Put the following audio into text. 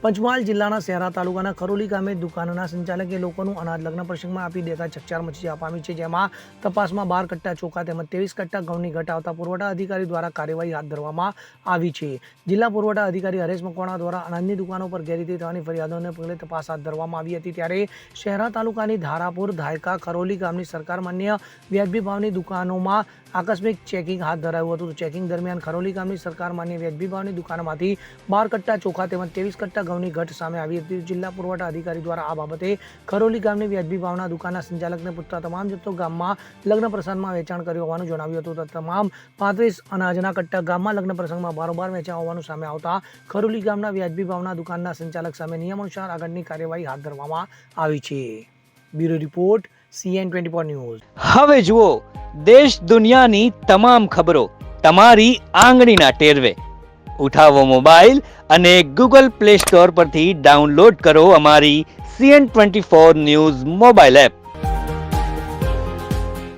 પંચમહાલ જિલ્લાના શહેરા તાલુકાના ખરોલી ગામે દુકાનના સંચાલકે લોકોનું અનાજ લગ્ન પ્રસંગમાં આપી દેતા ચકચાર મચી જવા પામી છે, જેમાં તપાસમાં 12 કટ્ટા ચોખા તેમજ 23 કટ્ટા ઘઉંની ઘટ આવતા પુરવઠા અધિકારી દ્વારા કાર્યવાહી હાથ ધરવામાં આવી છે। જિલ્લા પુરવઠા અધિકારી હરેશ મકવાણા દ્વારા અનાજની દુકાનો પર ગેરરીતિ થવાની ફરિયાદોને પગલે તપાસ હાથ ધરવામાં આવી હતી। ત્યારે શહેરા તાલુકાની ધારાપુર ધાયકા ખરોલી ગામની સરકાર માન્ય વ્યાજબી ભાવની દુકાનોમાં આકસ્મિક ચેકિંગ હાથ ધરાયું હતું। ચેકિંગ દરમિયાન ખરોલી ગામની સરકાર માન્ય વ્યાજબી ભાવની દુકાનોમાંથી 12 કટ્ટા ચોખા તેમજ 23 કટ્ટા ઘઉંની ઘટ સામે આવી હતી। જિલ્લા પુરવઠા અધિકારી દ્વારા આ બાબતે ખરોલી ગામની વ્યાજબી ભાવના દુકાનના સંચાલકને પૂછતા તમામ જથ્થો ગામમાં લગ્ન પ્રસંગમાં વેચાણ કર્યું હોવાનું જણાવ્યું હતું। તમામ 35 અનાજના કટ્ટા ગામમાં લગ્ન પ્રસંગમાં બારોબાર વેચાણ હોવાનું સામે આવતા ખરોલી ગામના વ્યાજબી ભાવના દુકાનના સંચાલક સામે નિયમાનુસાર આગળની કાર્યવાહી હાથ ધરવામાં આવી છે। Bureau report CN24 news. હવે જુઓ દેશ દુનિયાની તમામ ખબરો તમારી આંગળીના ટેરવે। ઉઠાવો મોબાઈલ અને ગૂગલ પ્લે સ્ટોર પરથી ડાઉનલોડ કરો અમારી CN24 ન્યૂઝ મોબાઈલ એપ।